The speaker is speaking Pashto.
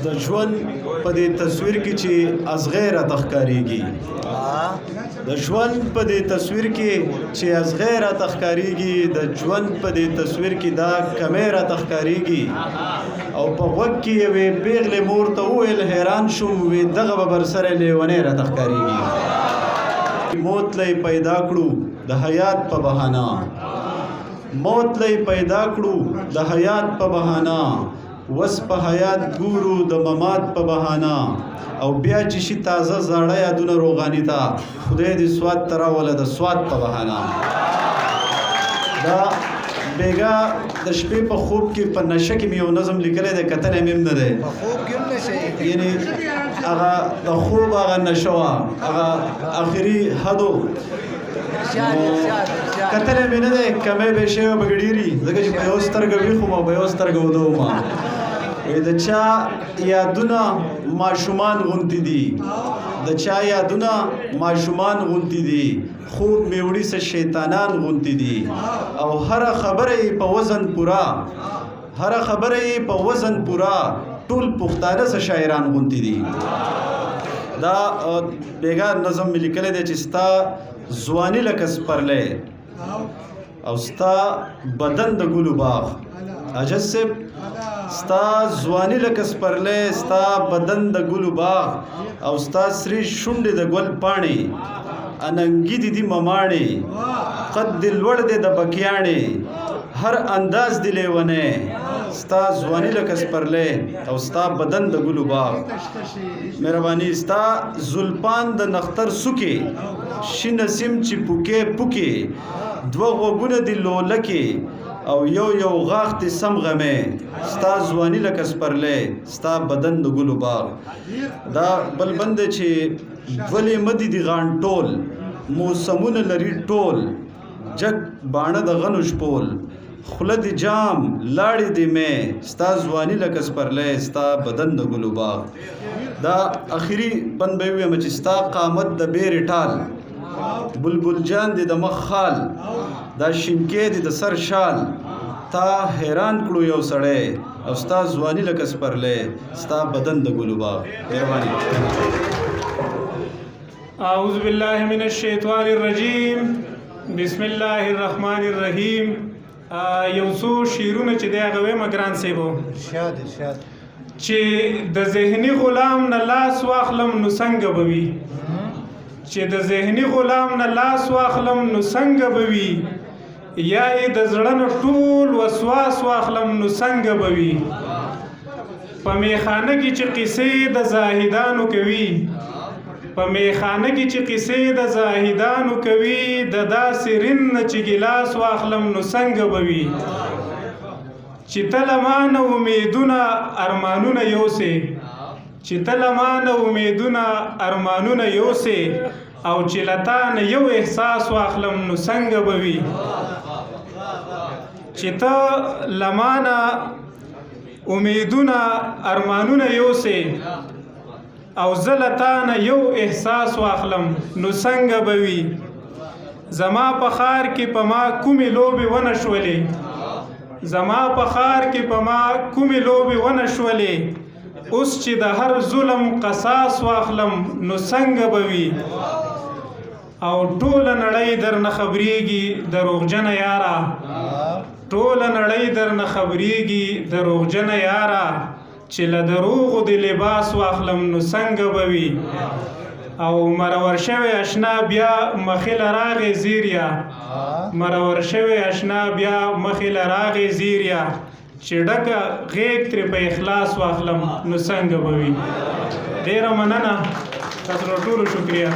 د ژوند په دې تصویر کې چې ازغیره تخکاریږي د ژوند په دې تصویر کې چې ازغیره تخکاریږي د ژوند په دې تصویر کې دا کمیره تخکاریږي او په وګ کې یوې پیغلې مور ته وویل حیران شوم وی دغه به برسره لیونی را تخکاریږي موت لای پیدا کړو د حیات په بهانه موت لای پیدا کړو د حیات په بهانه وس په حیات ګورو د ممات په بهانه او بیا چې شي تازه زاړه یادونه روغاني ته خدای دې سواد ته راوله د سواد په بهانه دا بیګا د شپې په خوب کې په نشه کې مې یو نظم لیکلی دی کتلی مې هم نه دی یعنې هغه د خوب هغه نشه وه هغه آخري حدو کتلی مې نه دی کمی به شی به ګډېري ځکه چې په یو سترګه ویښ وم او په یو سترګه وده وم د چا یادونه ماشومان غونتې دي د چا یادونه ماشومان غونتې دي خوب مې وړي څه شیطانان غونتې دي او هره خبره یې په وزن پوره هره خبره یې په وزن پوره ټول پښتانه څه شاعران غونتې دي دا بیګا نظم مې لیکلی دی چې ستا ځواني لکه سپرلی او ستا بدن د ګلو باغ اجز صاحب ستا ځواني لکه سپرلی ستا بدن د ګلو باغ او ستا سرې شونډې د ګل پاڼې اننګي دي دي مماڼې قد دې لوړ دی د بکیاڼې هر انداز دی لیونی ستا ځواني لکه سپرلی او ستا بدن د ګلو باغ مهرباني ستا زلفان د نختر سوکې شي نسیم چې پوکې پوکې دوه غوږونه دي لولکې او یو یو غاښ دې سم غمې ستا ځواني لکه سپرلی ستا بدن د ګلو باغ دا بل بند دی چې ولې مدي دي غانټول موسمونه لري ټول جګ باڼه د غنو شپول خوله دې جام لاړې دې مې ستا ځواني لکه سپرلی ستا بدن د ګلو باغ دا اخري بند به ووایم چې ستا قامت د بیرې ټال بلبل جان دې د مخ خال دا شینکې دې د سر شال تا حیران کړو یو سړی او ستا ځواني لکه سپرلی ستا بدن د ګلو باغ مهرباني اعوذ بالله من الشیطان الرجیم بسم الله الرحمن الرحیم یو څو شعرونه چې دی هغه وایم ګران صاحبو چې د ذهني غلام نه لاس واخلم نو څنګه به وي چې د ذهني غلام نه لاس واخلم نو څنګه به وي یا یې د زړه نه ټول وسواس واخلم نو څنګه به وي په میخانه کې چې قصې د زاهدانو کوي په میخانه کې چې قصې د زاهدانو کوي د داسې رین نه چې ګیلاس واخلم نو څنګه به وي چې تل مانه امیدونه ارمانونه یوسې چې تل مانه امیدونه ارمانونه یوسې او چې لتا نه یو احساس واخلم نو څنګه به وي چې ته لمانه امیدونه ارمانونه یوسې او زه لتا نه یو احساس واخلم نو څنګه به وي زما په ښار کې په ما کومې لوبې ونه شولې زما په ښار کې په ما کومې لوبې ونه شولې اوس چې د هر ظلم قصاص واخلم نو څنګه به وي او ټوله نړۍ درنه خبرېږي دروغجنه یاره ټوله نړۍ درنه خبرېږي دروغجنه یاره چې له دروغو د لباس واخلم نو څنګه به وي او مرور شوی اشنا بیا مخې له راغې زیریا مرور شوی اشنا بیا مخې له راغې زیریا چې ډکه غیږ ترې په اخلاص واخلم نو څنګه به وي ډېره مننه تاسو ټولو شکریه